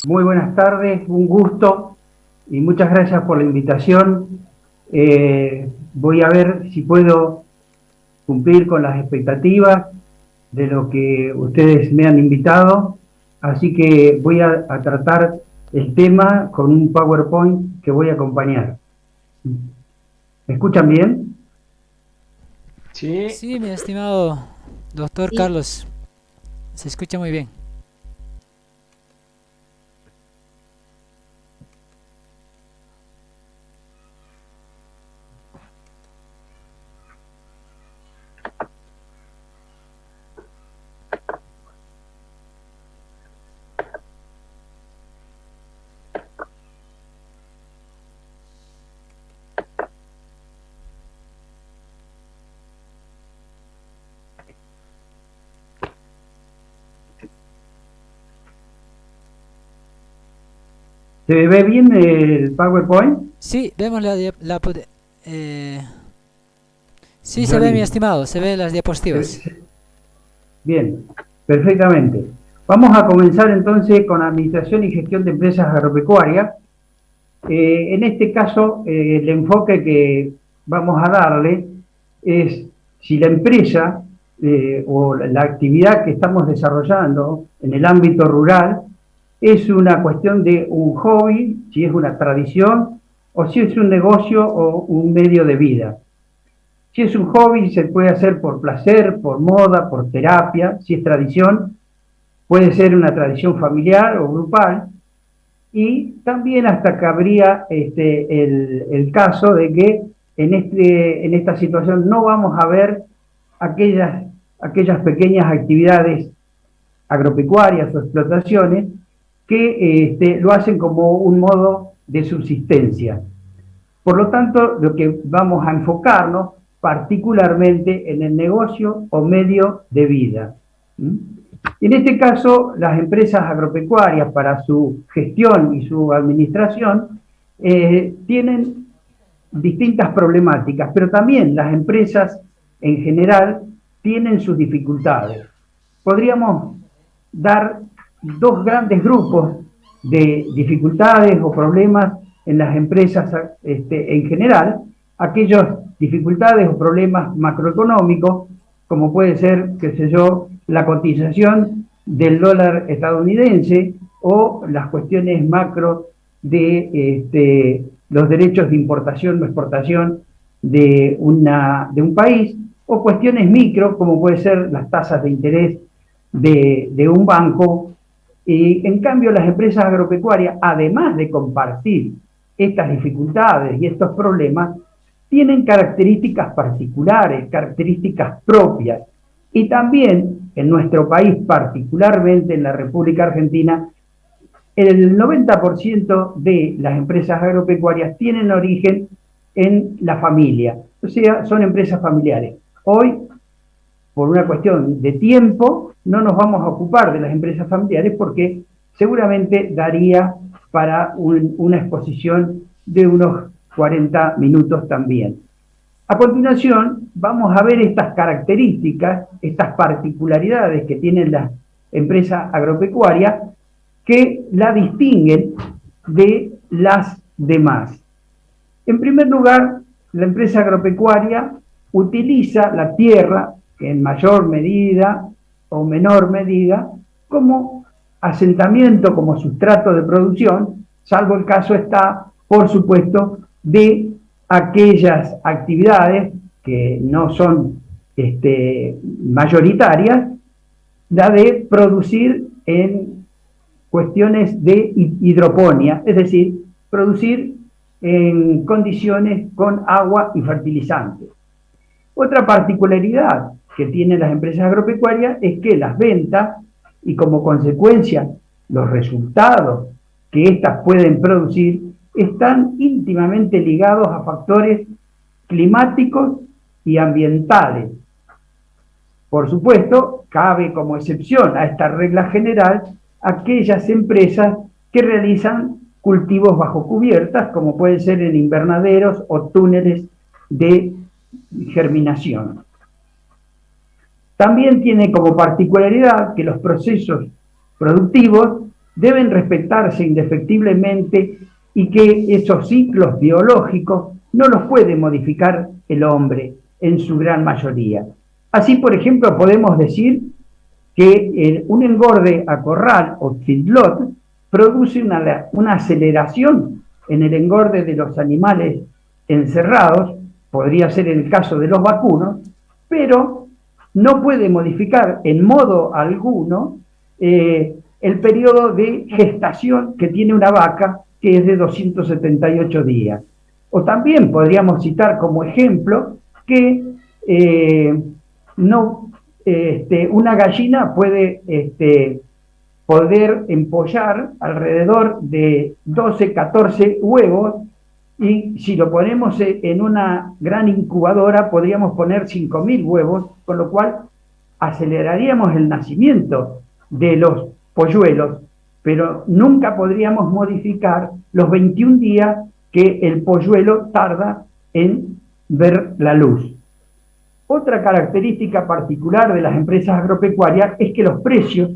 Muy buenas tardes, un gusto y muchas gracias por la invitación. Voy a ver si puedo cumplir con las expectativas de lo que ustedes me han invitado, así que voy a tratar el tema con un PowerPoint que voy a acompañar. ¿Me escuchan bien? Sí, Sí, mi estimado doctor y Carlos, se escucha muy bien. ¿Se ve bien el PowerPoint? Sí, vemos eh, sí, se Yo ve, mi listo. estimado, se ven las Se- diapositivas. se- Bien, perfectamente. Vamos a comenzar entonces con Administración y Gestión de Empresas Agropecuarias. En este caso, el enfoque que vamos a darle es si la empresa o la actividad que estamos desarrollando en el ámbito rural es una cuestión de un hobby, si es una tradición, o si es un negocio o un medio de vida. Si es un hobby, se puede hacer por placer, por moda, por terapia. Si es tradición, puede ser una tradición familiar o grupal, y también hasta cabría el caso de que en esta situación no vamos a ver aquellas pequeñas actividades agropecuarias o explotaciones que lo hacen como un modo de subsistencia. Por lo tanto, lo que vamos a enfocarnos particularmente en el negocio o medio de vida. ¿Mm? En este caso, las empresas agropecuarias para su gestión y su administración tienen distintas problemáticas, pero también las empresas en general tienen sus dificultades. Podríamos dar dos grandes grupos de dificultades o problemas en las empresas en general, aquellas dificultades o problemas macroeconómicos, como puede ser, qué sé yo, la cotización del dólar estadounidense o las cuestiones macro de los derechos de importación o exportación de un país, o cuestiones micro, como puede ser las tasas de interés de un banco. Y en cambio, las empresas agropecuarias, además de compartir estas dificultades y estos problemas, tienen características particulares, características propias. Y también en nuestro país, particularmente en la República Argentina, el 90% de las empresas agropecuarias tienen origen en la familia, o sea, son empresas familiares. Hoy, por una cuestión de tiempo, no nos vamos a ocupar de las empresas familiares porque seguramente daría para una exposición de unos 40 minutos también. A continuación, vamos a ver estas características, estas particularidades que tienen las empresas agropecuarias que la distinguen de las demás. En primer lugar, la empresa agropecuaria utiliza la tierra en mayor medida o menor medida como asentamiento, como sustrato de producción, salvo el caso está, por supuesto, de aquellas actividades que no son mayoritarias, la de producir en cuestiones de hidroponía, es decir, producir en condiciones con agua y fertilizantes. Otra particularidad que tienen las empresas agropecuarias es que las ventas y como consecuencia los resultados que éstas pueden producir están íntimamente ligados a factores climáticos y ambientales. Por supuesto, cabe como excepción a esta regla general aquellas empresas que realizan cultivos bajo cubiertas, como pueden ser en invernaderos o túneles de germinación. También tiene como particularidad que los procesos productivos deben respetarse indefectiblemente y que esos ciclos biológicos no los puede modificar el hombre en su gran mayoría. Así, por ejemplo, podemos decir que un engorde a corral o feedlot produce una aceleración en el engorde de los animales encerrados, podría ser el caso de los vacunos, pero no puede modificar en modo alguno el periodo de gestación que tiene una vaca, que es de 278 días. O también podríamos citar como ejemplo que una gallina puede poder empollar alrededor de 12, 14 huevos, y si lo ponemos en una gran incubadora podríamos poner 5.000 huevos, con lo cual aceleraríamos el nacimiento de los polluelos, pero nunca podríamos modificar los 21 días que el polluelo tarda en ver la luz. Otra característica particular de las empresas agropecuarias es que los precios,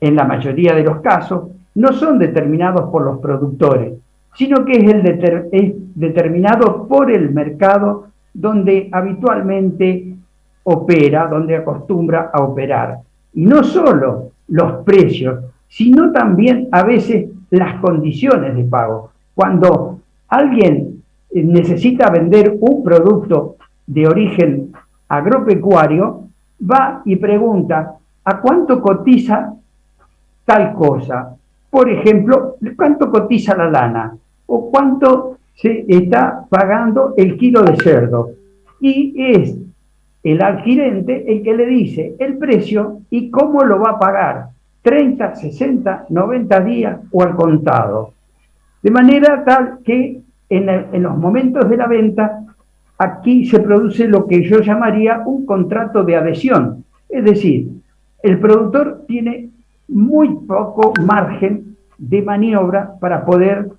en la mayoría de los casos, no son determinados por los productores, sino que es determinado por el mercado donde habitualmente opera, donde acostumbra a operar. Y no solo los precios, sino también a veces las condiciones de pago. Cuando alguien necesita vender un producto de origen agropecuario, va y pregunta ¿a cuánto cotiza tal cosa? Por ejemplo, ¿cuánto cotiza la lana? ¿O cuánto se está pagando el kilo de cerdo? Y es el adquirente el que le dice el precio y cómo lo va a pagar, 30, 60, 90 días o al contado. De manera tal que en los momentos de la venta, aquí se produce lo que yo llamaría un contrato de adhesión. Es decir, el productor tiene muy poco margen de maniobra para poder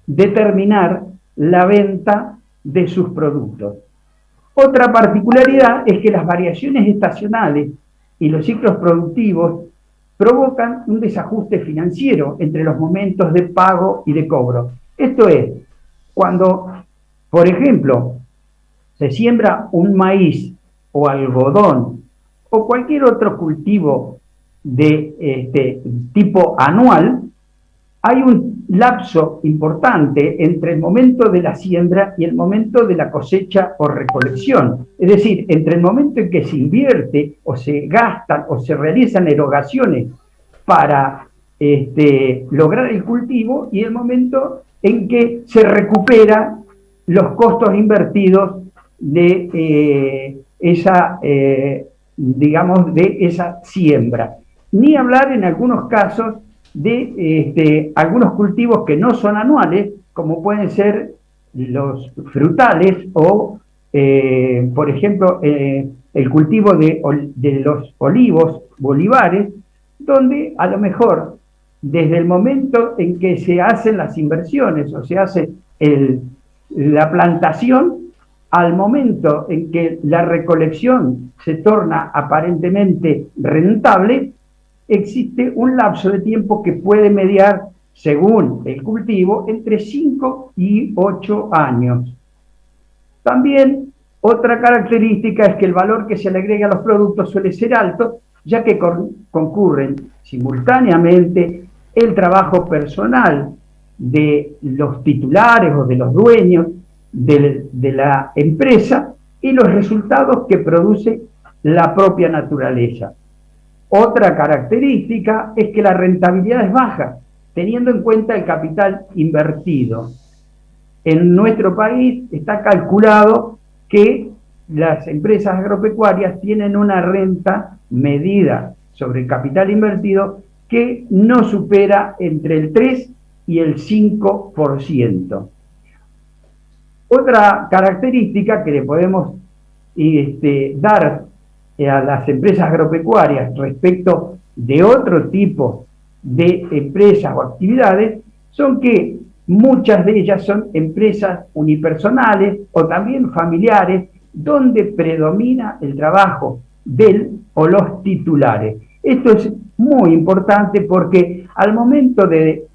determinar la venta de sus productos. Otra particularidad es que las variaciones estacionales y los ciclos productivos provocan un desajuste financiero entre los momentos de pago y de cobro. Esto es, cuando, por ejemplo, se siembra un maíz o algodón o cualquier otro cultivo de tipo anual, hay un lapso importante entre el momento de la siembra y el momento de la cosecha o recolección. Es decir, entre el momento en que se invierte o se gastan o se realizan erogaciones para lograr el cultivo y el momento en que se recuperan los costos invertidos de esa siembra. Ni hablar en algunos casos de algunos cultivos que no son anuales, como pueden ser los frutales o, por ejemplo, el cultivo de los olivos, olivares, donde a lo mejor desde el momento en que se hacen las inversiones o se hace la plantación, al momento en que la recolección se torna aparentemente rentable, existe un lapso de tiempo que puede mediar, según el cultivo, entre 5 y 8 años. También otra característica es que el valor que se le agrega a los productos suele ser alto, ya que concurren simultáneamente el trabajo personal de los titulares o de los dueños de la empresa y los resultados que produce la propia naturaleza. Otra característica es que la rentabilidad es baja, teniendo en cuenta el capital invertido. En nuestro país está calculado que las empresas agropecuarias tienen una renta medida sobre el capital invertido que no supera entre el 3 y el 5%. Otra característica que le podemos dar a las empresas agropecuarias respecto de otro tipo de empresas o actividades son que muchas de ellas son empresas unipersonales o también familiares, donde predomina el trabajo del o los titulares. Esto es muy importante porque al momento de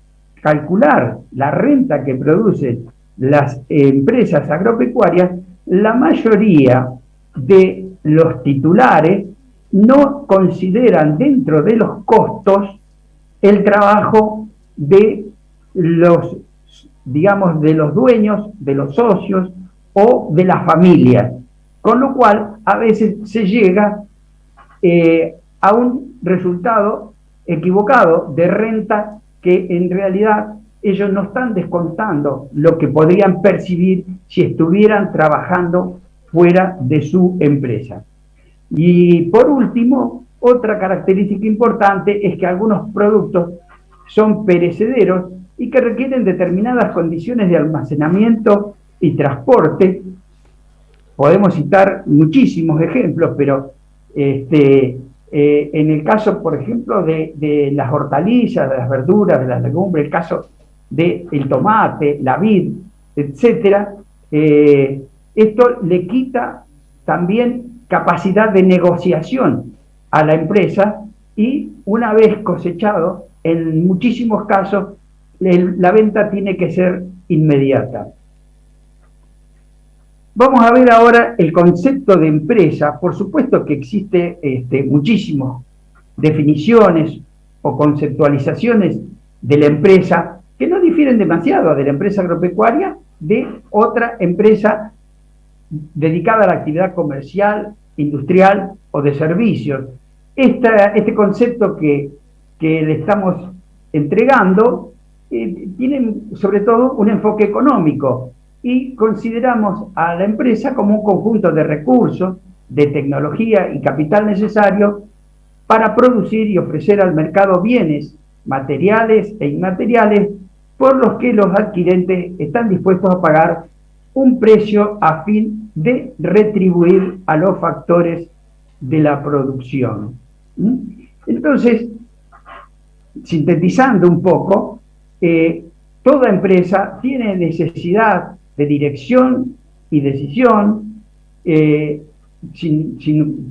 calcular la renta que producen las empresas agropecuarias, la mayoría de los titulares no consideran dentro de los costos el trabajo de los, digamos, de los dueños, de los socios o de las familias, con lo cual a veces se llega a un resultado equivocado de renta que en realidad ellos no están descontando lo que podrían percibir si estuvieran trabajando fuera de su empresa. Y por último, otra característica importante es que algunos productos son perecederos y que requieren determinadas condiciones de almacenamiento y transporte. Podemos citar muchísimos ejemplos, pero en el caso, por ejemplo, de las hortalizas, de las verduras, de las legumbres, el caso del tomate, la vid, etcétera, esto le quita también capacidad de negociación a la empresa y una vez cosechado, en muchísimos casos, la venta tiene que ser inmediata. Vamos a ver ahora el concepto de empresa. Por supuesto que existe muchísimas definiciones o conceptualizaciones de la empresa que no difieren demasiado de la empresa agropecuaria de otra empresa dedicada a la actividad comercial, industrial o de servicios. Este concepto que le estamos entregando tiene sobre todo un enfoque económico y consideramos a la empresa como un conjunto de recursos, de tecnología y capital necesario para producir y ofrecer al mercado bienes materiales e inmateriales por los que los adquirentes están dispuestos a pagar un precio a fin de retribuir a los factores de la producción. Entonces, sintetizando un poco, toda empresa tiene necesidad de dirección y decisión,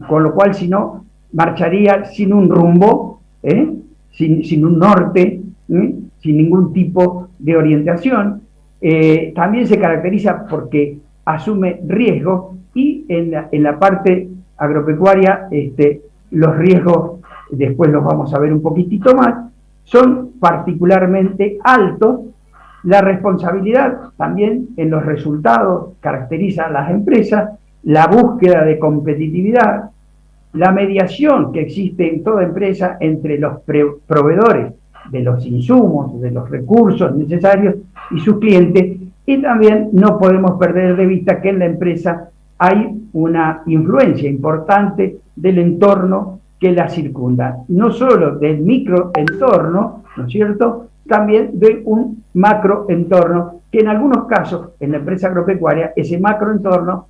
con lo cual si no, marcharía sin un rumbo, sin un norte, sin ningún tipo de orientación. También se caracteriza porque asume riesgos y en la parte agropecuaria los riesgos, después los vamos a ver un poquitito más, son particularmente altos. La responsabilidad también en los resultados caracteriza a las empresas, la búsqueda de competitividad, la mediación que existe en toda empresa entre los proveedores de los insumos, de los recursos necesarios y sus clientes, y también no podemos perder de vista que en la empresa hay una influencia importante del entorno que la circunda, no solo del microentorno, ¿no es cierto?, también de un macroentorno, que en algunos casos, en la empresa agropecuaria, ese macroentorno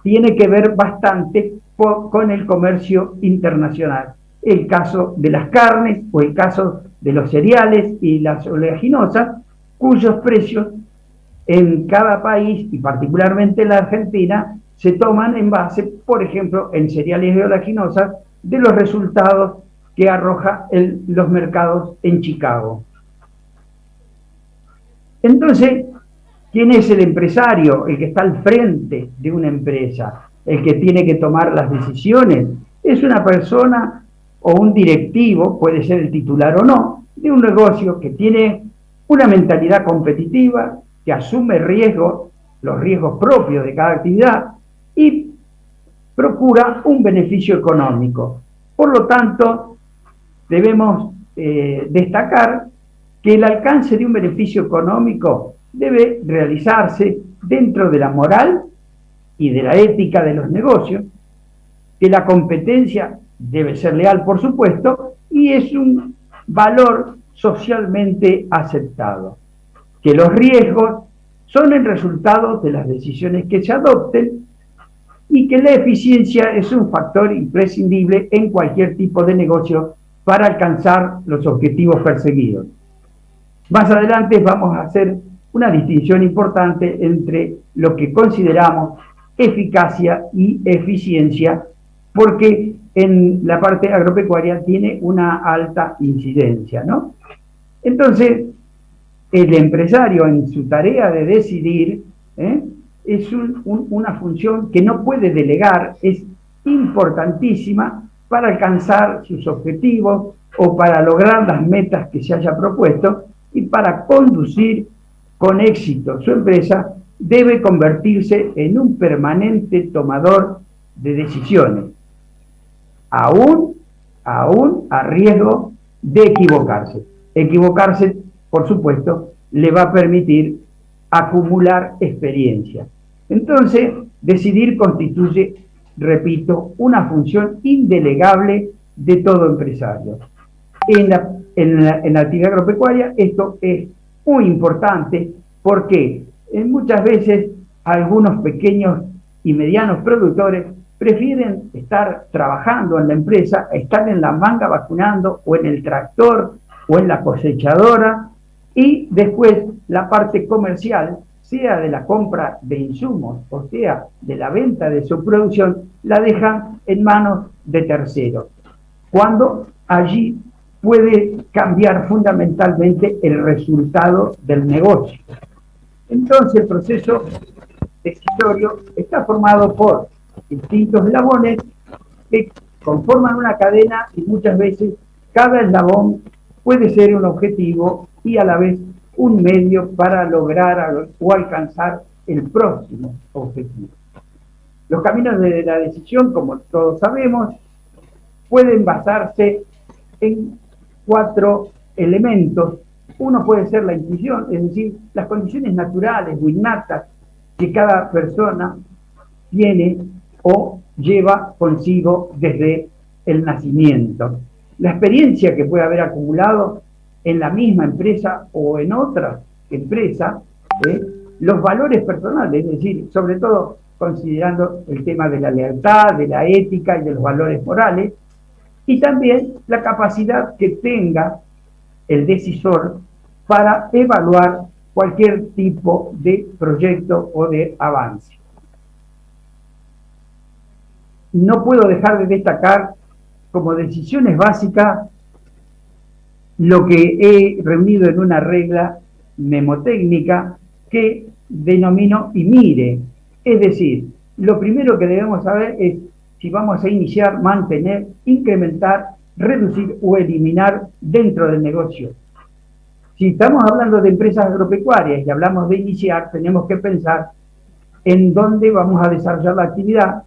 tiene que ver bastante con el comercio internacional. El caso de las carnes o el caso de los cereales y las oleaginosas, cuyos precios en cada país, y particularmente en la Argentina, se toman en base, por ejemplo, en cereales y oleaginosas, de los resultados que arroja los mercados en Chicago. Entonces, ¿quién es el empresario? El que está al frente de una empresa, el que tiene que tomar las decisiones. Es una persona o un directivo, puede ser el titular o no, de un negocio que tiene una mentalidad competitiva, que asume riesgos, los riesgos propios de cada actividad y procura un beneficio económico. Por lo tanto, debemos destacar que el alcance de un beneficio económico debe realizarse dentro de la moral y de la ética de los negocios, que la competencia debe ser leal, por supuesto, y es un valor socialmente aceptado, que los riesgos son el resultado de las decisiones que se adopten y que la eficiencia es un factor imprescindible en cualquier tipo de negocio para alcanzar los objetivos perseguidos. Más adelante vamos a hacer una distinción importante entre lo que consideramos eficacia y eficiencia, porque en la parte agropecuaria tiene una alta incidencia, ¿no? Entonces, el empresario en su tarea de decidir es una función que no puede delegar, es importantísima para alcanzar sus objetivos o para lograr las metas que se haya propuesto y para conducir con éxito su empresa, debe convertirse en un permanente tomador de decisiones, aún a riesgo de equivocarse. Equivocarse, por supuesto, le va a permitir acumular experiencia. Entonces, decidir constituye, repito, una función indelegable de todo empresario. En la actividad agropecuaria esto es muy importante porque muchas veces algunos pequeños y medianos productores prefieren estar trabajando en la empresa, estar en la manga vacunando o en el tractor o en la cosechadora, y después la parte comercial, sea de la compra de insumos o sea de la venta de su producción, la dejan en manos de terceros, cuando allí puede cambiar fundamentalmente el resultado del negocio. Entonces el proceso decisorio está formado por distintos eslabones que conforman una cadena y muchas veces cada eslabón puede ser un objetivo y a la vez un medio para lograr o alcanzar el próximo objetivo. Los caminos de la decisión, como todos sabemos, pueden basarse en 4 elementos. Uno puede ser la intuición, es decir, las condiciones naturales o innatas que cada persona tiene o lleva consigo desde el nacimiento. La experiencia que puede haber acumulado en la misma empresa o en otra empresa, los valores personales, es decir, sobre todo considerando el tema de la lealtad, de la ética y de los valores morales, y también la capacidad que tenga el decisor para evaluar cualquier tipo de proyecto o de avance. No puedo dejar de destacar como decisiones básicas lo que he reunido en una regla mnemotécnica que denomino IMIRE. Es decir, lo primero que debemos saber es si vamos a iniciar, mantener, incrementar, reducir o eliminar dentro del negocio. Si estamos hablando de empresas agropecuarias y hablamos de iniciar, tenemos que pensar en dónde vamos a desarrollar la actividad,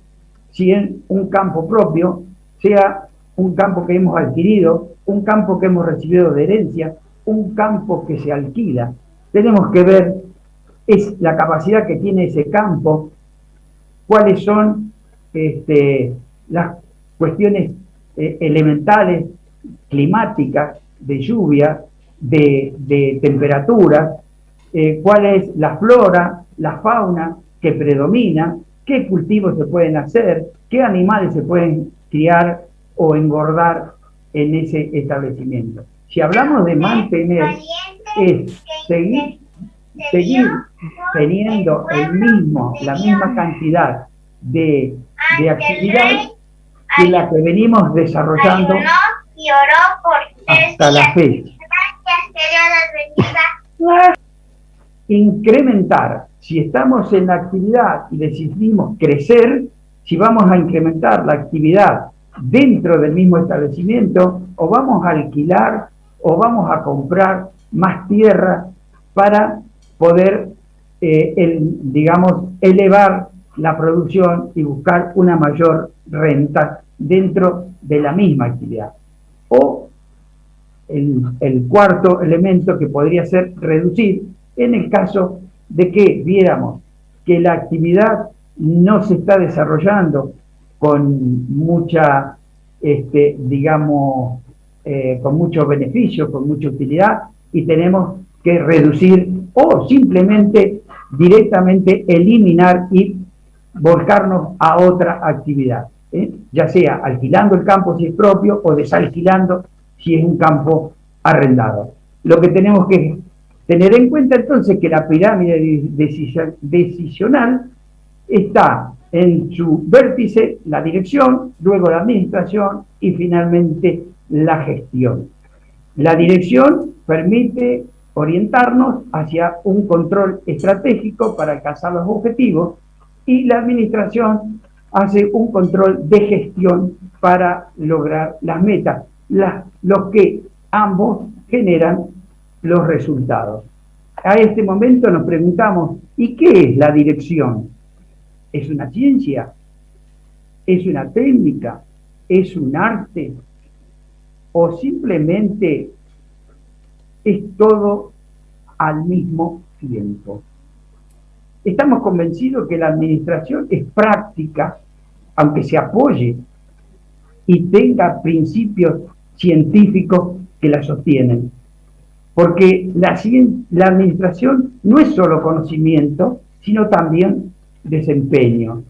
si en un campo propio, sea un campo que hemos adquirido, un campo que hemos recibido de herencia, un campo que se alquila. Tenemos que ver es la capacidad que tiene ese campo, cuáles son las cuestiones elementales, climáticas, de lluvia, de temperatura, cuál es la flora, la fauna que predomina, qué cultivos se pueden hacer, qué animales se pueden criar o engordar en ese establecimiento. Si hablamos de mantener, es seguir teniendo la misma cantidad de actividad que la que venimos desarrollando hasta la fecha. Incrementar, si estamos en la actividad y decidimos crecer, si vamos a incrementar la actividad dentro del mismo establecimiento, o vamos a alquilar o vamos a comprar más tierra para poder, elevar la producción y buscar una mayor renta dentro de la misma actividad. O el cuarto elemento que podría ser reducir en el caso de que viéramos que la actividad no se está desarrollando con mucha, con mucho beneficio, con mucha utilidad, y tenemos que reducir o simplemente directamente eliminar y volcarnos a otra actividad, ya sea alquilando el campo si es propio o desalquilando si es un campo arrendado. Lo que tenemos que tener en cuenta entonces es que la pirámide decisional está en su vértice la dirección, luego la administración y finalmente la gestión. La dirección permite orientarnos hacia un control estratégico para alcanzar los objetivos y la administración hace un control de gestión para lograr las metas, los que ambos generan los resultados. A este momento nos preguntamos, ¿y qué es la dirección? ¿Es una ciencia? ¿Es una técnica? ¿Es un arte? ¿O simplemente es todo al mismo tiempo? Estamos convencidos que la administración es práctica, aunque se apoye y tenga principios científicos que la sostienen. Porque la administración no es solo conocimiento, sino también desempeño.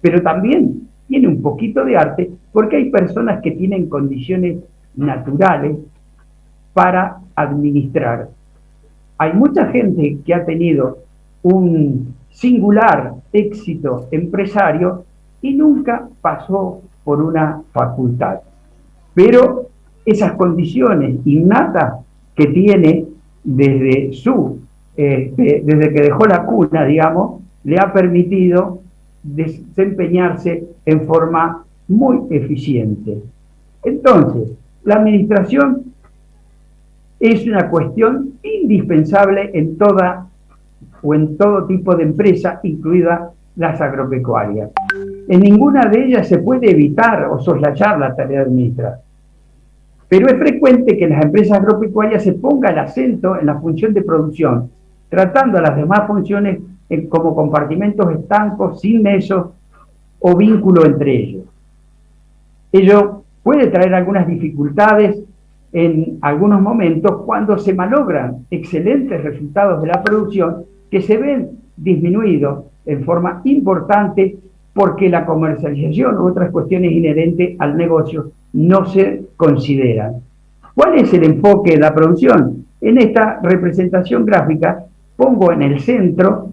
Pero también tiene un poquito de arte, porque hay personas que tienen condiciones naturales para administrar. Hay mucha gente que ha tenido un singular éxito empresario y nunca pasó por una facultad. Pero esas condiciones innatas que tiene desde que dejó la cuna, digamos, le ha permitido desempeñarse en forma muy eficiente. Entonces, la administración es una cuestión indispensable en todo tipo de empresa, incluidas las agropecuarias. En ninguna de ellas se puede evitar o soslayar la tarea de administrar. Pero es frecuente que en las empresas agropecuarias se ponga el acento en la función de producción, tratando a las demás funciones como compartimentos estancos, sin nexos o vínculo entre ellos. Ello puede traer algunas dificultades en algunos momentos cuando se malogran excelentes resultados de la producción que se ven disminuidos en forma importante porque la comercialización u otras cuestiones inherentes al negocio no se consideran. ¿Cuál es el enfoque de la producción? En esta representación gráfica pongo en el centro,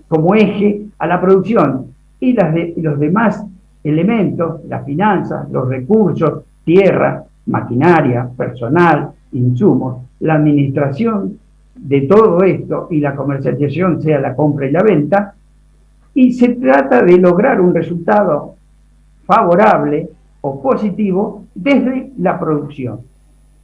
como eje, a la producción y los demás elementos, las finanzas, los recursos, tierra, maquinaria, personal, insumos, la administración de todo esto y la comercialización, sea la compra y la venta, y se trata de lograr un resultado favorable o positivo desde la producción.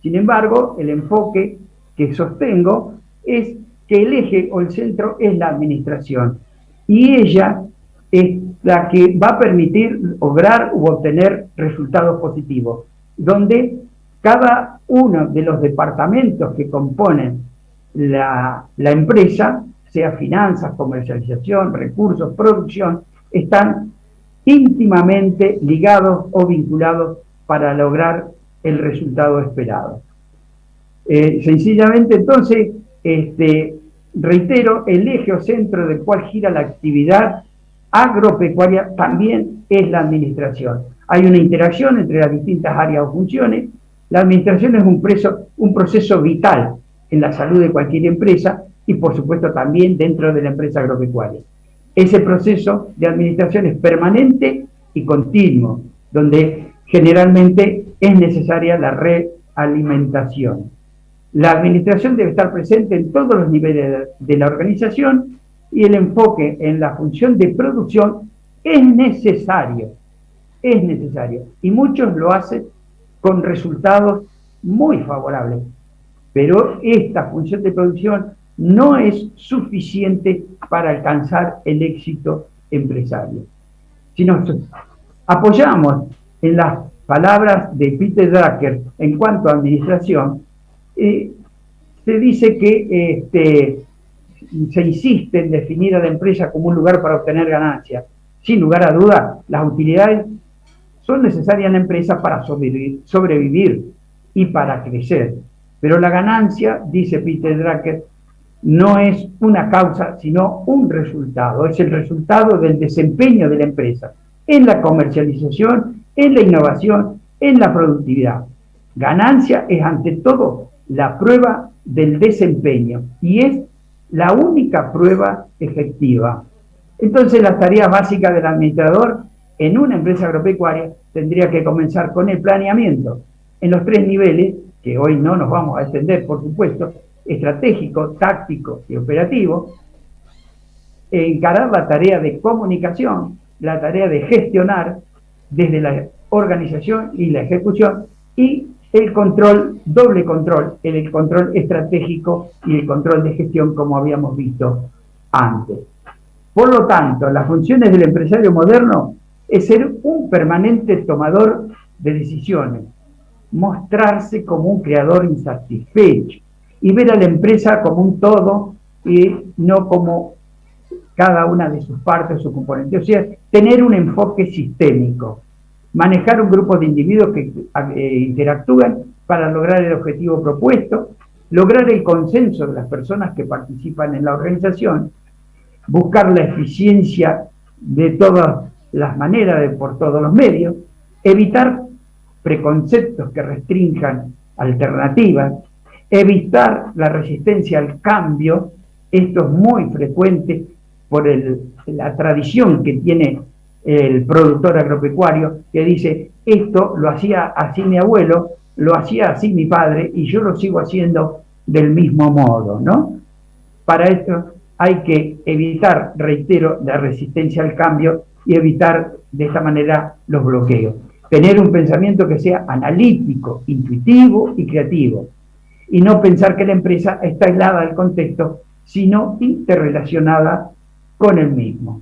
Sin embargo, el enfoque que sostengo es que el eje o el centro es la administración y ella es la que va a permitir lograr u obtener resultados positivos, donde cada uno de los departamentos que componen la empresa, sea finanzas, comercialización, recursos, producción, están íntimamente ligados o vinculados para lograr el resultado esperado. Sencillamente, entonces, reitero, el eje o centro del cual gira la actividad agropecuaria también es la administración. Hay una interacción entre las distintas áreas o funciones. La administración es un proceso vital en la salud de cualquier empresa y, por supuesto, también dentro de la empresa agropecuaria. Ese proceso de administración es permanente y continuo, donde generalmente es necesaria la realimentación. La administración debe estar presente en todos los niveles de la organización y el enfoque en la función de producción es necesario, y muchos lo hacen con resultados muy favorables, pero esta función de producción no es suficiente para alcanzar el éxito empresario. Si nos apoyamos en las palabras de Peter Drucker en cuanto a administración, se dice que se insiste en definir a la empresa como un lugar para obtener ganancias. Sin lugar a dudas, las utilidades son necesarias en la empresa para sobrevivir y para crecer. Pero la ganancia, dice Peter Drucker, no es una causa, sino un resultado. Es el resultado del desempeño de la empresa en la comercialización, en la innovación, en la productividad. Ganancia es, ante todo, la prueba del desempeño y es la única prueba efectiva. Entonces las tareas básicas del administrador en una empresa agropecuaria tendría que comenzar con el planeamiento en los 3 niveles, que hoy no nos vamos a extender, por supuesto, estratégico, táctico y operativo, encarar la tarea de comunicación, la tarea de gestionar desde la organización y la ejecución, y el control, doble control, el control estratégico y el control de gestión, como habíamos visto antes. Por lo tanto, las funciones del empresario moderno es ser un permanente tomador de decisiones, mostrarse como un creador insatisfecho y ver a la empresa como un todo y no como cada una de sus partes o sus componentes. O sea, tener un enfoque sistémico, manejar un grupo de individuos que interactúan para lograr el objetivo propuesto, lograr el consenso de las personas que participan en la organización, buscar la eficiencia de todas las maneras, por todos los medios, evitar preconceptos que restrinjan alternativas, evitar la resistencia al cambio. Esto es muy frecuente por la tradición que tiene el productor agropecuario, que dice, esto lo hacía así mi abuelo, lo hacía así mi padre, y yo lo sigo haciendo del mismo modo, ¿no? Para esto hay que evitar, reitero, la resistencia al cambio y evitar de esta manera los bloqueos. Tener un pensamiento que sea analítico, intuitivo y creativo, y no pensar que la empresa está aislada del contexto, sino interrelacionada con el mismo.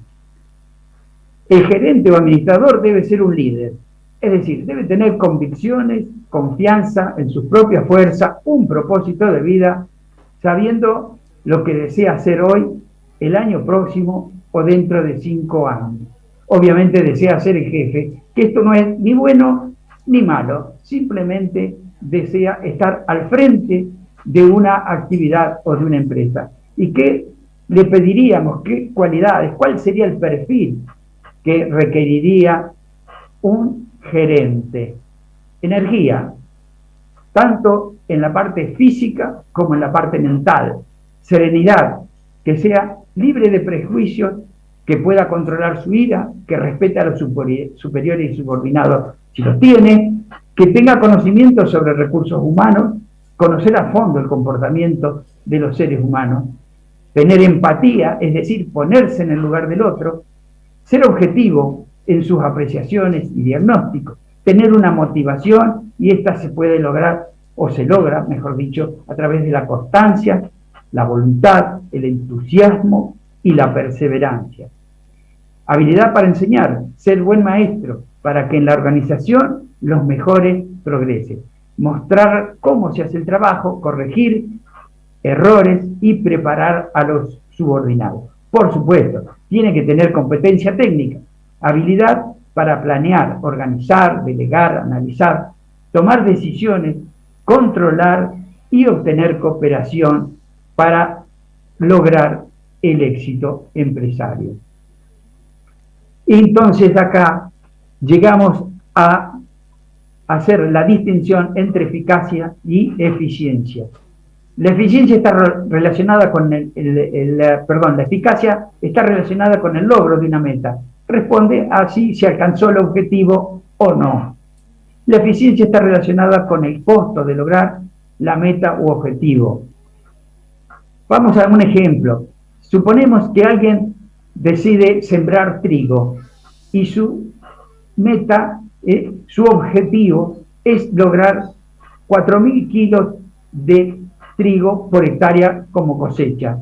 El gerente o administrador debe ser un líder, es decir, debe tener convicciones, confianza en su propia fuerza, un propósito de vida, sabiendo lo que desea hacer hoy, el año próximo o dentro de 5 años. Obviamente desea ser el jefe, que esto no es ni bueno ni malo, simplemente desea estar al frente de una actividad o de una empresa. ¿Y qué le pediríamos? ¿Qué cualidades? ¿Cuál sería el perfil que requeriría un gerente? Energía, tanto en la parte física como en la parte mental. Serenidad, que sea libre de prejuicios, que pueda controlar su ira, que respete a los superiores y subordinados si los tiene, que tenga conocimiento sobre recursos humanos, conocer a fondo el comportamiento de los seres humanos, tener empatía, es decir, ponerse en el lugar del otro, ser objetivo en sus apreciaciones y diagnósticos, tener una motivación, y esta se puede lograr, o se logra, mejor dicho, a través de la constancia, la voluntad, el entusiasmo y la perseverancia. Habilidad para enseñar, ser buen maestro, para que en la organización los mejores progresen. Mostrar cómo se hace el trabajo, corregir errores y preparar a los subordinados. Por supuesto, tiene que tener competencia técnica, habilidad para planear, organizar, delegar, analizar, tomar decisiones, controlar y obtener cooperación para lograr el éxito empresario. Entonces acá llegamos a hacer la distinción entre eficacia y eficiencia. La eficiencia está relacionada con la eficacia está relacionada con el logro de una meta. Responde a si se alcanzó el objetivo o no. La eficiencia está relacionada con el costo de lograr la meta u objetivo. Vamos a un ejemplo. Suponemos que alguien decide sembrar trigo y su meta, su objetivo es lograr 4.000 kilos de trigo por hectárea como cosecha.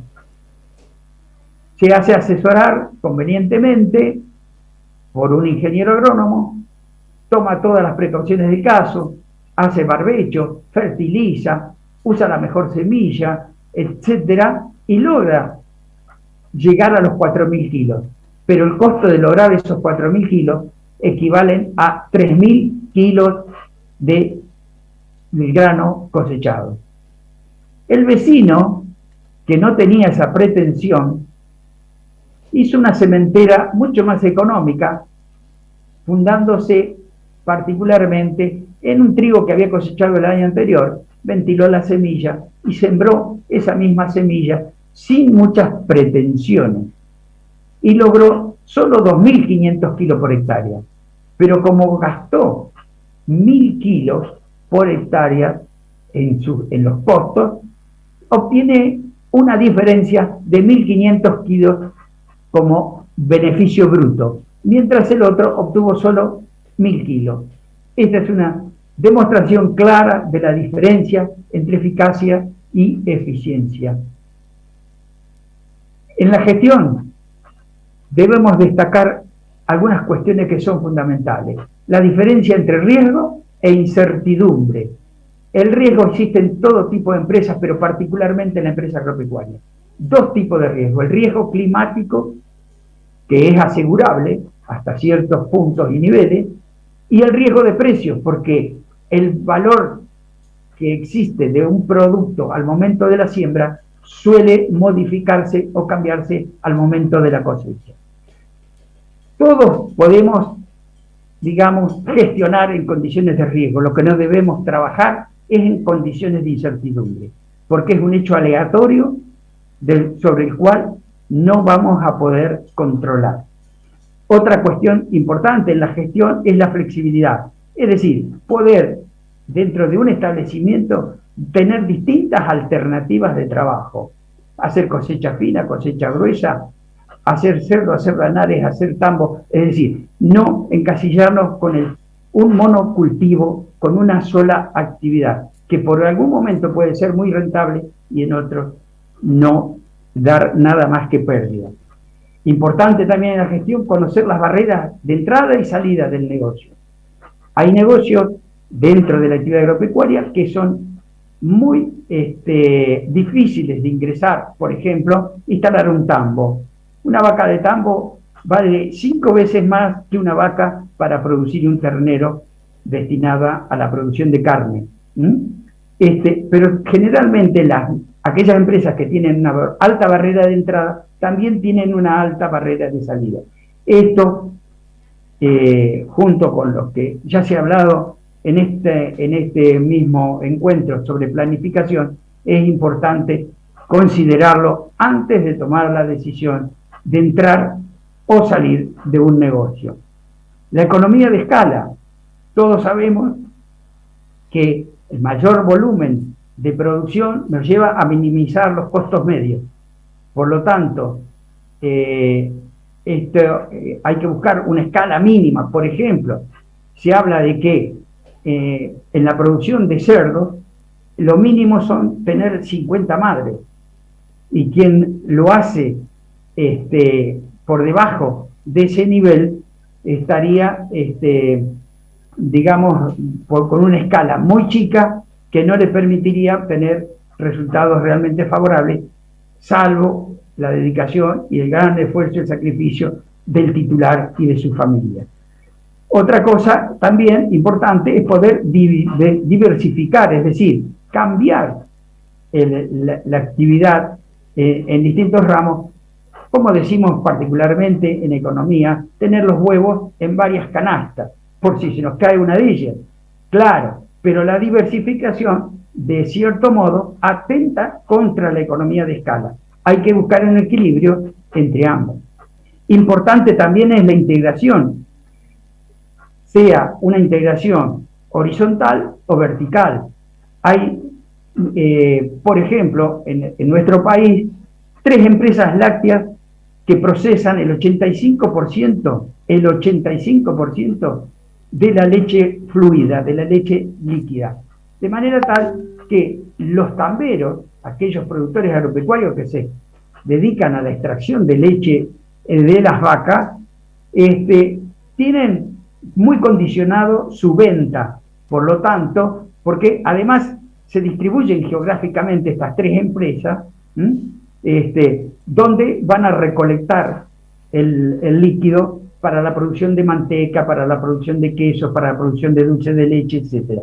Se hace asesorar convenientemente por un ingeniero agrónomo, toma todas las precauciones del caso, hace barbecho, fertiliza, usa la mejor semilla, etcétera, y logra llegar a los 4.000 kilos. Pero el costo de lograr esos 4.000 kilos equivalen a 3.000 kilos del grano cosechado. El vecino, que no tenía esa pretensión, hizo una sementera mucho más económica, fundándose particularmente en un trigo que había cosechado el año anterior, ventiló la semilla y sembró esa misma semilla sin muchas pretensiones. y logró solo 2.500 kilos por hectárea. Pero como gastó 1.000 kilos por hectárea en los costos, obtiene una diferencia de 1.500 kilos como beneficio bruto, mientras el otro obtuvo solo 1.000 kilos. Esta es una demostración clara de la diferencia entre eficacia y eficiencia. En la gestión debemos destacar algunas cuestiones que son fundamentales. La diferencia entre riesgo e incertidumbre. El riesgo existe en todo tipo de empresas, pero particularmente en la empresa agropecuaria. Dos tipos de riesgo. El riesgo climático, que es asegurable hasta ciertos puntos y niveles, y el riesgo de precios, porque el valor que existe de un producto al momento de la siembra suele modificarse o cambiarse al momento de la cosecha. Todos podemos, digamos, gestionar en condiciones de riesgo. Lo que no debemos trabajar es en condiciones de incertidumbre, porque es un hecho aleatorio sobre el cual no vamos a poder controlar. Otra cuestión importante en la gestión es la flexibilidad, es decir, poder dentro de un establecimiento tener distintas alternativas de trabajo, hacer cosecha fina, cosecha gruesa, hacer cerdo, hacer lanares, hacer tambo, es decir, no encasillarnos con un monocultivo, con una sola actividad, que por algún momento puede ser muy rentable y en otros no dar nada más que pérdida. Importante también en la gestión conocer las barreras de entrada y salida del negocio. Hay negocios dentro de la actividad agropecuaria que son muy difíciles de ingresar. Por ejemplo, instalar un tambo. Una vaca de tambo vale 5 veces más que una vaca para producir un ternero destinada a la producción de carne. Pero generalmente aquellas empresas que tienen una alta barrera de entrada también tienen una alta barrera de salida. Esto, junto con lo que ya se ha hablado en este mismo encuentro sobre planificación, es importante considerarlo antes de tomar la decisión de entrar o salir de un negocio. La economía de escala. Todos sabemos que el mayor volumen de producción nos lleva a minimizar los costos medios. Por lo tanto, hay que buscar una escala mínima. Por ejemplo, se habla de que en la producción de cerdos, lo mínimo son tener 50 madres. Y quien lo hace por debajo de ese nivel estaría, digamos, con una escala muy chica que no le permitiría obtener resultados realmente favorables, salvo la dedicación y el gran esfuerzo y el sacrificio del titular y de su familia. Otra cosa también importante es poder diversificar, es decir, cambiar la actividad en distintos ramos, como decimos particularmente en economía, tener los huevos en varias canastas, por si se nos cae una de ellas. Claro, pero la diversificación, de cierto modo, atenta contra la economía de escala. Hay que buscar un equilibrio entre ambos. Importante también es la integración, sea una integración horizontal o vertical. Hay, por ejemplo, en nuestro país, 3 empresas lácteas que procesan el 85% de la leche fluida, de la leche líquida. De manera tal que los tamberos, aquellos productores agropecuarios que se dedican a la extracción de leche de las vacas, tienen muy condicionado su venta. Por lo tanto, porque además se distribuyen geográficamente estas 3 empresas, donde van a recolectar el líquido para la producción de manteca, para la producción de queso, para la producción de dulce de leche, etc.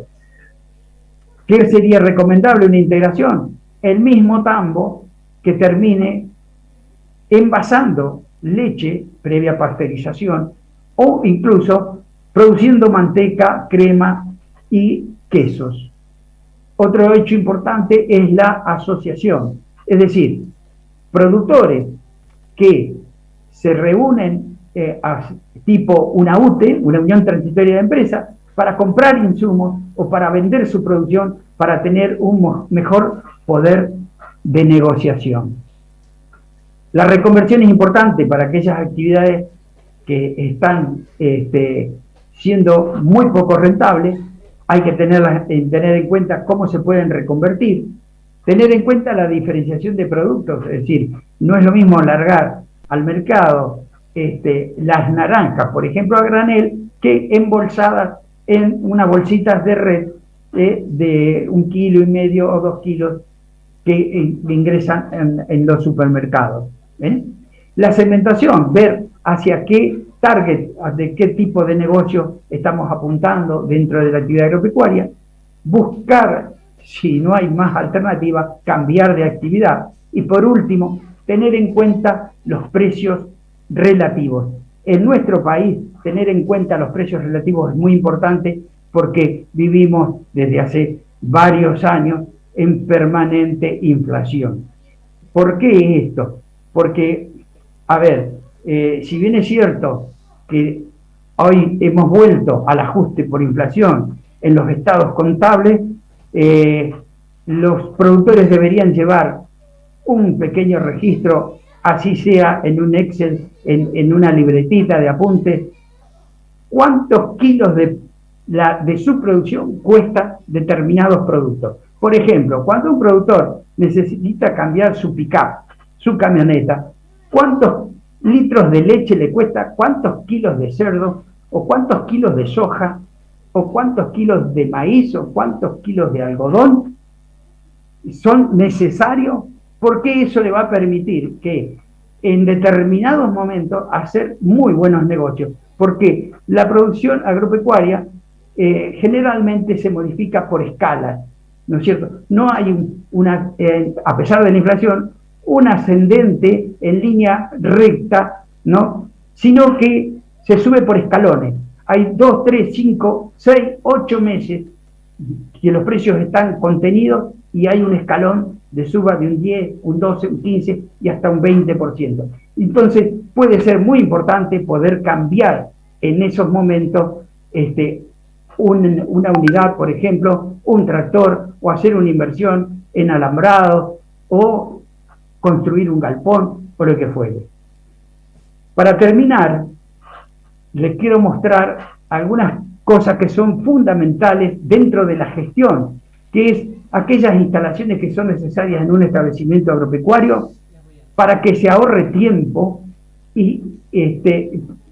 ¿Qué sería recomendable una integración? El mismo tambo que termine envasando leche previa pasteurización o incluso produciendo manteca, crema y quesos. Otro hecho importante es la asociación, es decir, productores que se reúnen tipo una UTE, una Unión Transitoria de Empresas, para comprar insumos o para vender su producción para tener un mejor poder de negociación. La reconversión es importante para aquellas actividades que están siendo muy poco rentables. Hay que tener en cuenta cómo se pueden reconvertir, tener en cuenta la diferenciación de productos, es decir, no es lo mismo largar al mercado las naranjas, por ejemplo, a granel, que embolsadas en unas bolsitas de red de 1,5 kilos o 2 kilos que ingresan en los supermercados. La segmentación, ver hacia qué target, de qué tipo de negocio estamos apuntando dentro de la actividad agropecuaria, buscar, si no hay más alternativa, cambiar de actividad. Y por último, tener en cuenta los precios relativos. En nuestro país, tener en cuenta los precios relativos es muy importante porque vivimos desde hace varios años en permanente inflación. ¿Por qué esto? Porque, a ver, si bien es cierto que hoy hemos vuelto al ajuste por inflación en los estados contables, los productores deberían llevar un pequeño registro, así sea en un Excel, en una libretita de apuntes, cuántos kilos de su producción cuesta determinados productos. Por ejemplo, cuando un productor necesita cambiar su pick-up, su camioneta, ¿cuántos litros de leche le cuesta? ¿Cuántos kilos de cerdo? ¿O cuántos kilos de soja? ¿O cuántos kilos de maíz? ¿O cuántos kilos de algodón son necesarios? Porque eso le va a permitir que en determinados momentos hacer muy buenos negocios. Porque la producción agropecuaria generalmente se modifica por escalas, ¿no es cierto? No hay a pesar de la inflación, un ascendente en línea recta, ¿no? Sino que se sube por escalones. Hay 2, 3, 5, 6, 8 meses que los precios están contenidos y hay un escalón de suba de un 10, un 12, un 15 y hasta un 20%. Entonces puede ser muy importante poder cambiar en esos momentos una unidad, por ejemplo, un tractor, o hacer una inversión en alambrado, o construir un galpón, o lo que fuere. Para terminar, les quiero mostrar algunas cosas que son fundamentales dentro de la gestión, que es aquellas instalaciones que son necesarias en un establecimiento agropecuario para que se ahorre tiempo y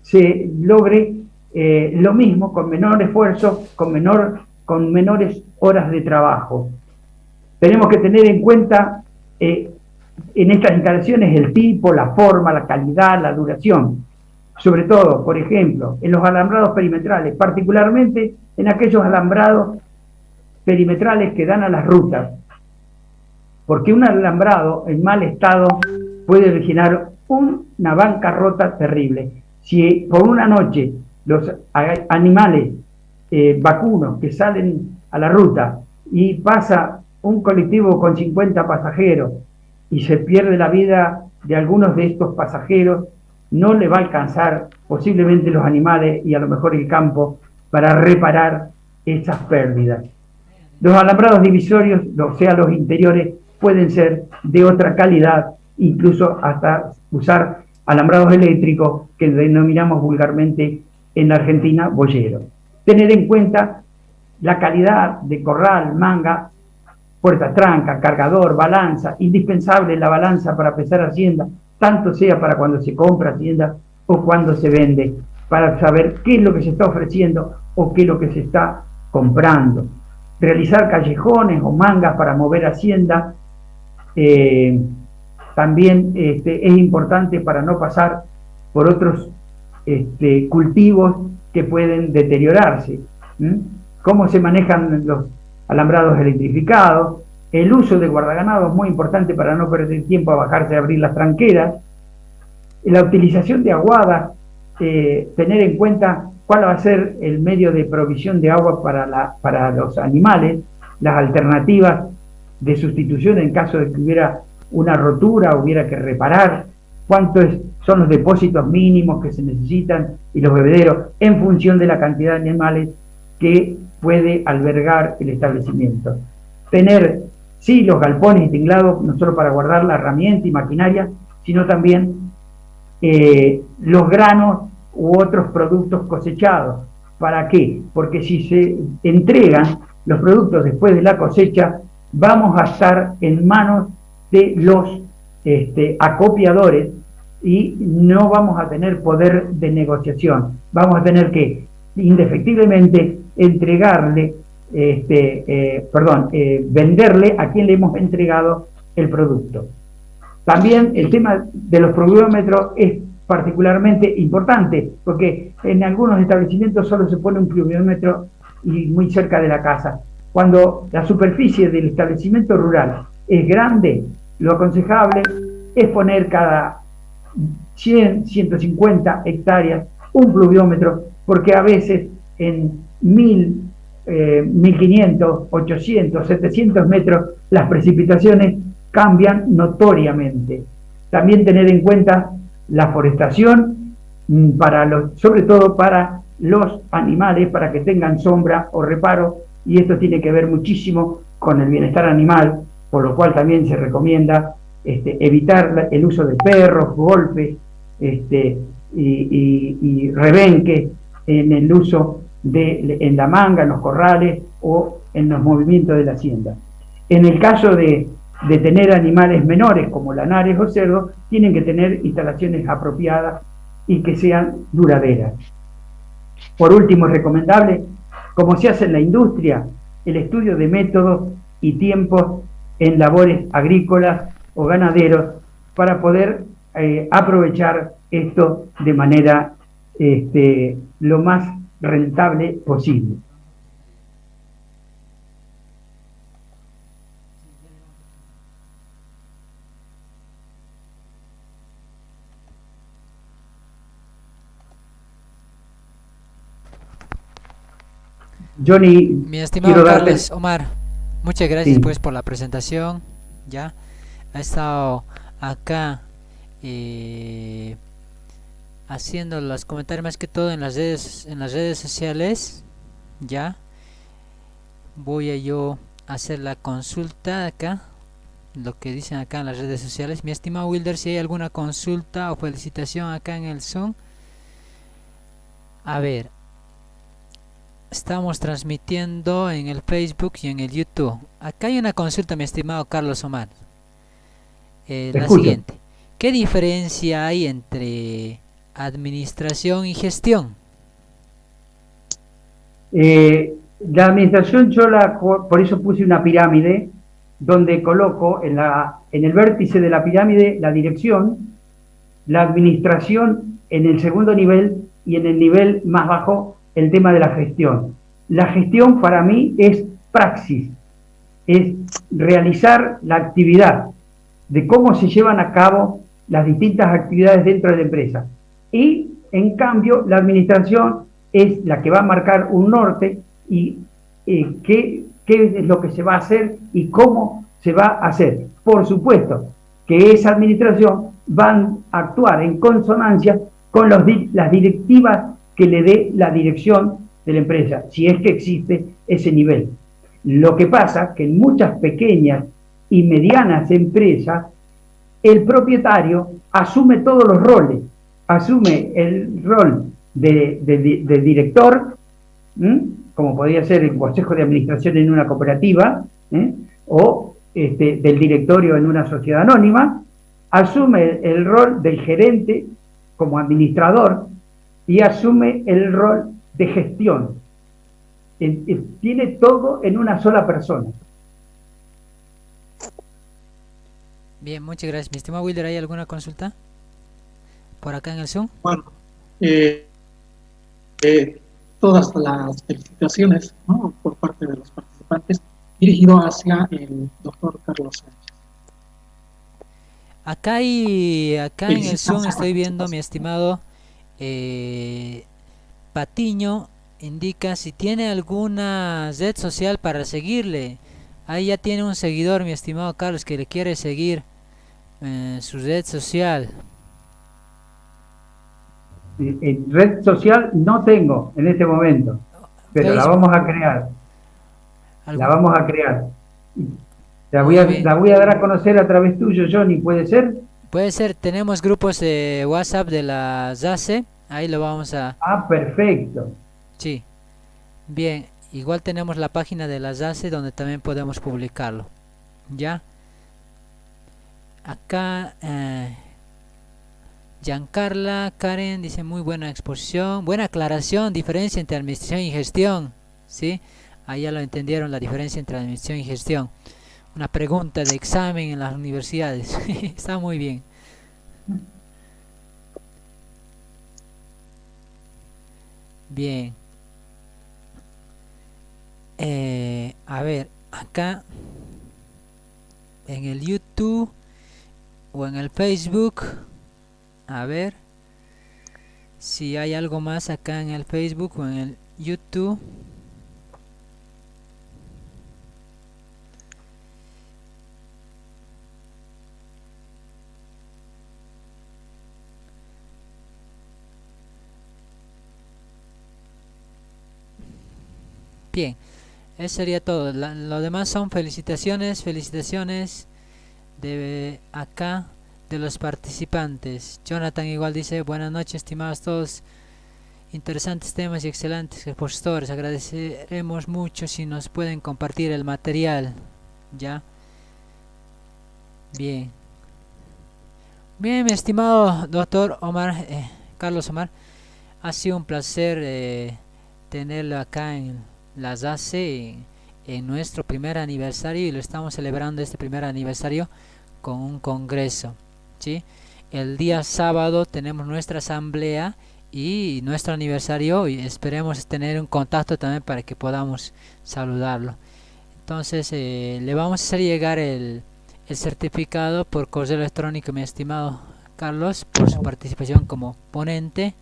se logre lo mismo con menor esfuerzo, con menores horas de trabajo. Tenemos que tener en cuenta en estas instalaciones el tipo, la forma, la calidad, la duración. Sobre todo, por ejemplo, en los alambrados perimetrales, particularmente en aquellos alambrados perimetrales que dan a las rutas. Porque un alambrado en mal estado puede originar una bancarrota terrible. Si por una noche los animales vacunos que salen a la ruta y pasa un colectivo con 50 pasajeros y se pierde la vida de algunos de estos pasajeros, no le va a alcanzar posiblemente los animales y a lo mejor el campo para reparar esas pérdidas. Los alambrados divisorios, o sea, los interiores, pueden ser de otra calidad, incluso hasta usar alambrados eléctricos que denominamos vulgarmente en la Argentina boyero. Tener en cuenta la calidad de corral, manga, puerta tranca, cargador, balanza, indispensable la balanza para pesar hacienda, tanto sea para cuando se compra hacienda o cuando se vende, para saber qué es lo que se está ofreciendo o qué es lo que se está comprando. Realizar callejones o mangas para mover hacienda también es importante para no pasar por otros cultivos que pueden deteriorarse. Cómo se manejan los alambrados electrificados, el uso de guardaganado es muy importante para no perder tiempo a bajarse a abrir las tranqueras, la utilización de aguadas, tener en cuenta cuál va a ser el medio de provisión de agua para los animales, las alternativas de sustitución en caso de que hubiera una rotura, hubiera que reparar, son los depósitos mínimos que se necesitan y los bebederos en función de la cantidad de animales que puede albergar el establecimiento. Tener, sí, los galpones y tinglados, no solo para guardar la herramienta y maquinaria, sino también los granos u otros productos cosechados. ¿Para qué? Porque si se entregan los productos después de la cosecha, vamos a estar en manos de los acopiadores y no vamos a tener poder de negociación. Vamos a tener que indefectiblemente entregarle, venderle a quien le hemos entregado el producto. También el tema de los pluviómetros es particularmente importante, porque en algunos establecimientos solo se pone un pluviómetro y muy cerca de la casa. Cuando la superficie del establecimiento rural es grande, lo aconsejable es poner cada 100, 150 hectáreas un pluviómetro, porque a veces en 1000, 1500, 800, 700 metros las precipitaciones cambian notoriamente. También tener en cuenta la forestación, sobre todo para los animales, para que tengan sombra o reparo, y esto tiene que ver muchísimo con el bienestar animal, por lo cual también se recomienda evitar el uso de perros, golpes y rebenques en el uso en la manga, en los corrales o en los movimientos de la hacienda. En el caso de tener animales menores como lanares o cerdos, tienen que tener instalaciones apropiadas y que sean duraderas. Por último, es recomendable, como se hace en la industria, el estudio de métodos y tiempos en labores agrícolas o ganaderos para poder aprovechar esto de manera lo más rentable posible. Johnny, mi estimado quiero darle... Carlos Omar, muchas gracias Sí. pues por la presentación. Ya ha estado acá haciendo los comentarios más que todo en las redes sociales. Ya voy a yo hacer la consulta acá, lo que dicen acá en las redes sociales. Mi estimado Wilder, si hay alguna consulta o felicitación acá en el Zoom. A ver, estamos transmitiendo en el Facebook y en el YouTube. Acá hay una consulta, mi estimado Carlos Omar. La Escucho. siguiente. ¿Qué diferencia hay entre administración y gestión? La administración por eso puse una pirámide donde coloco en el vértice de la pirámide la dirección, la administración en el segundo nivel y en el nivel más bajo el tema de la gestión. La gestión para mí es praxis, es realizar la actividad, de cómo se llevan a cabo las distintas actividades dentro de la empresa. Y en cambio la administración es la que va a marcar un norte y qué es lo que se va a hacer y cómo se va a hacer. Por supuesto que esa administración va a actuar en consonancia con las directivas que le dé la dirección de la empresa, si es que existe ese nivel. Lo que pasa que en muchas pequeñas y medianas empresas, el propietario asume todos los roles, asume el rol de director, como podría ser el consejo de administración en una cooperativa, o del directorio en una sociedad anónima, asume el rol del gerente como administrador y asume el rol de gestión. Tiene todo en una sola persona. Bien, muchas gracias. Mi estimado Wilder, ¿hay alguna consulta por acá en el Zoom? Bueno, todas las felicitaciones, ¿no?, por parte de los participantes, dirigido hacia el doctor Carlos Sánchez. Acá en el Zoom estoy viendo, mi estimado Patiño, indica si tiene alguna red social para seguirle. Ahí ya tiene un seguidor, mi estimado Carlos, que le quiere seguir en su red social. Red social no tengo en este momento, pero la Facebook, vamos a crear. La algún- vamos a crear. muy bien. La voy a dar a conocer a través tuyo, Johnny, ¿puede ser? Puede ser, tenemos grupos de WhatsApp de la ZACE, ahí lo vamos a... Ah, perfecto. Sí, bien, igual tenemos la página de la ZACE donde también podemos publicarlo. ¿Ya? Acá, Giancarla, Karen dice muy buena exposición, buena aclaración, diferencia entre administración y gestión. ¿Sí? Ahí ya lo entendieron, la diferencia entre administración y gestión. Una pregunta de examen en las universidades. Está muy bien. Bien. A ver, acá en el YouTube o en el Facebook, a ver si hay algo más acá en el Facebook o en el YouTube. Bien, eso sería todo. Lo demás son felicitaciones, felicitaciones de acá de los participantes. Jonathan igual dice, buenas noches estimados todos, interesantes temas y excelentes expositores, agradeceremos mucho si nos pueden compartir el material. Ya, bien. Bien, mi estimado doctor Omar, Carlos Omar, ha sido un placer tenerlo acá en la ZACE en nuestro primer aniversario, y lo estamos celebrando este primer aniversario con un congreso, ¿sí? El día sábado tenemos nuestra asamblea y nuestro aniversario, y esperemos tener un contacto también para que podamos saludarlo. Entonces le vamos a hacer llegar el certificado por correo electrónico, mi estimado Carlos, por su participación como ponente,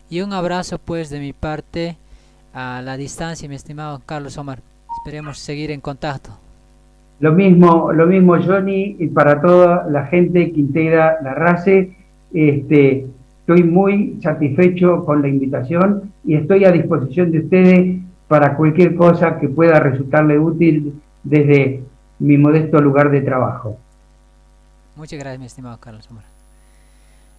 y un abrazo pues de mi parte a la distancia, mi estimado Carlos Omar. Esperemos seguir en contacto. Lo mismo Johnny, y para toda la gente que integra la RACE, estoy muy satisfecho con la invitación y estoy a disposición de ustedes para cualquier cosa que pueda resultarle útil desde mi modesto lugar de trabajo. Muchas gracias, mi estimado Carlos Omar.